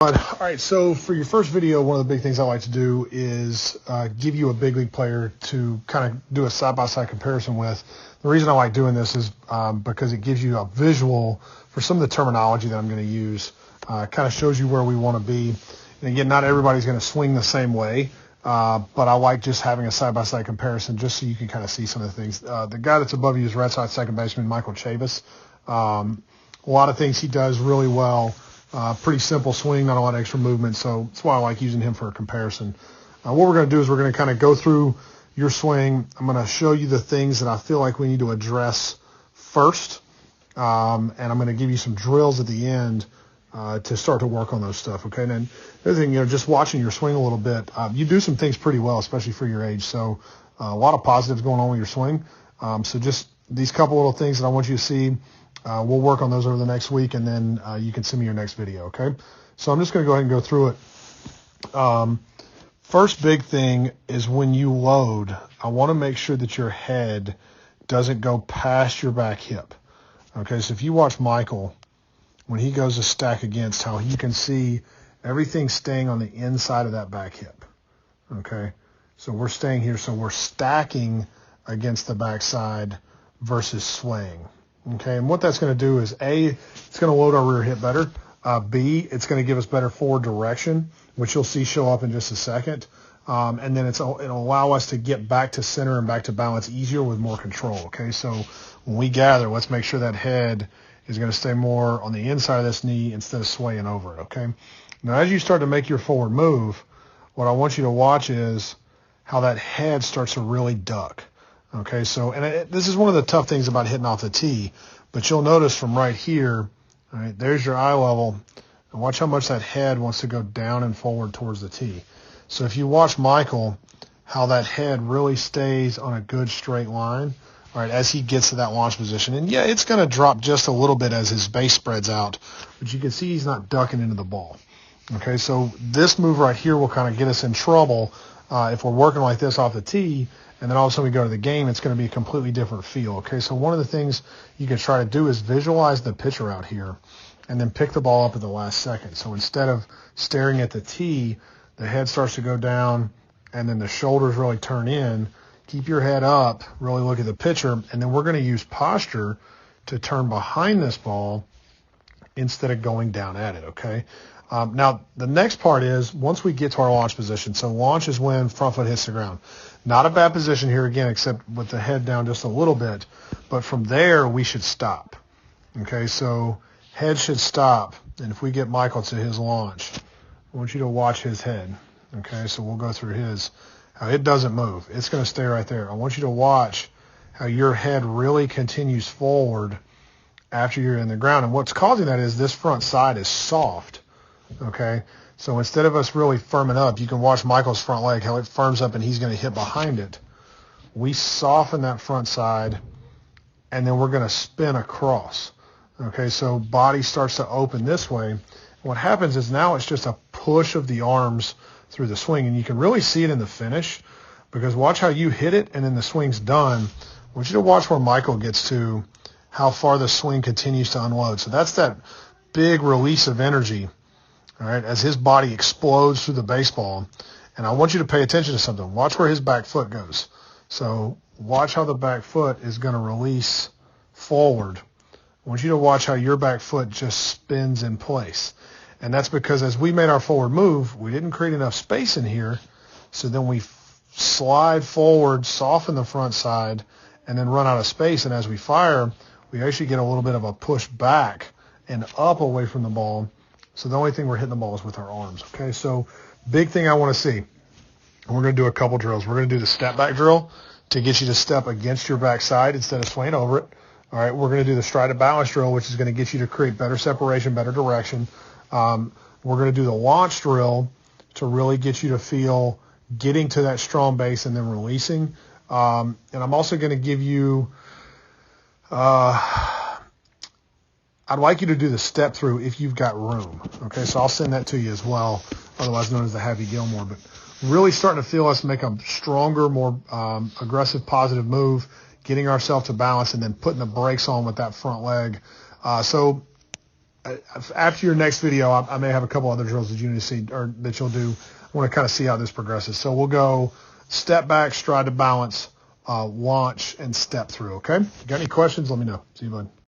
All right, so for your first video, one of the big things I like to do is give you a big league player to kind of do a side-by-side comparison with. The reason I like doing this is because it gives you a visual for some of the terminology that I'm going to use. Kind of shows you where we want to be. And again, not everybody's going to swing the same way, but I like just having a side-by-side comparison just so you can kind of see some of the things. The guy that's above you is Red Sox second baseman Michael Chavis. A lot of things he does really well. Pretty simple swing, not a lot of extra movement, so that's why I like using him for a comparison. What we're going to do is we're going to kind of go through your swing. I'm going to show you the things that I feel like we need to address first, and I'm going to give you some drills at the end to start to work on those stuff, okay? And then the other thing, just watching your swing a little bit, you do some things pretty well, especially for your age, so a lot of positives going on with your swing. So just these couple little things that I want you to see. We'll work on those over the next week, and then you can send me your next video, okay? So I'm just going to go ahead and go through it. First big thing is when you load, I want to make sure that your head doesn't go past your back hip, okay? So if you watch Michael, when he goes to stack against, how you can see everything staying on the inside of that back hip, okay? So we're staying here, so we're stacking against the backside versus swaying. Okay, and what that's going to do is, A, it's going to load our rear hip better. B, it's going to give us better forward direction, which you'll see show up in just a second. And then it'll allow us to get back to center and back to balance easier with more control. Okay, so when we gather, let's make sure that head is going to stay more on the inside of this knee instead of swaying over it. Okay, now as you start to make your forward move, what I want you to watch is how that head starts to really duck. Okay, so, and this is one of the tough things about hitting off the tee, but you'll notice from right here, all right, there's your eye level, and watch how much that head wants to go down and forward towards the tee. So if you watch Michael, how that head really stays on a good straight line, all right, as he gets to that launch position. And yeah, it's going to drop just a little bit as his base spreads out, but you can see he's not ducking into the ball. Okay, so this move right here will kind of get us in trouble if we're working like this off the tee. And then all of a sudden we go to the game, it's going to be a completely different feel. Okay, so one of the things you can try to do is visualize the pitcher out here and then pick the ball up at the last second. So instead of staring at the tee, the head starts to go down and then the shoulders really turn in. Keep your head up, really look at the pitcher, and then we're going to use posture to turn behind this ball instead of going down at it, okay? Now, the next part is once we get to our launch position. So launch is when front foot hits the ground. Not a bad position here, again, except with the head down just a little bit. But from there, we should stop. Okay, so head should stop. And if we get Michael to his launch, I want you to watch his head. Okay, so we'll go through his. How it doesn't move. It's going to stay right there. I want you to watch how your head really continues forward after you're in the ground. And what's causing that is this front side is soft. Okay, so instead of us really firming up, you can watch Michael's front leg, how it firms up and he's going to hit behind it. We soften that front side, and then we're going to spin across. Okay, so body starts to open this way. What happens is now it's just a push of the arms through the swing, and you can really see it in the finish because watch how you hit it and then the swing's done. I want you to watch where Michael gets to, how far the swing continues to unload. So that's that big release of energy. All right, as his body explodes through the baseball. And I want you to pay attention to something. Watch where his back foot goes. So watch how the back foot is going to release forward. I want you to watch how your back foot just spins in place. And that's because as we made our forward move, we didn't create enough space in here. So then we slide forward, soften the front side, and then run out of space. And as we fire, we actually get a little bit of a push back and up away from the ball. So the only thing we're hitting the ball is with our arms, okay? So big thing I want to see, and we're going to do a couple drills. We're going to do the step back drill to get you to step against your backside instead of swaying over it. All right, we're going to do the stride to balance drill, which is going to get you to create better separation, better direction. We're going to do the launch drill to really get you to feel getting to that strong base and then releasing. And I'm also going to give you I'd like you to do the step through if you've got room. Okay, so I'll send that to you as well, otherwise known as the Happy Gilmore. But really starting to feel us make a stronger, more aggressive, positive move, getting ourselves to balance, and then putting the brakes on with that front leg. So after your next video, I may have a couple other drills that you need to see or that you'll do. I want to kind of see how this progresses. So we'll go step back, stride to balance, launch, and step through. Okay. If you got any questions, let me know. See you, bud.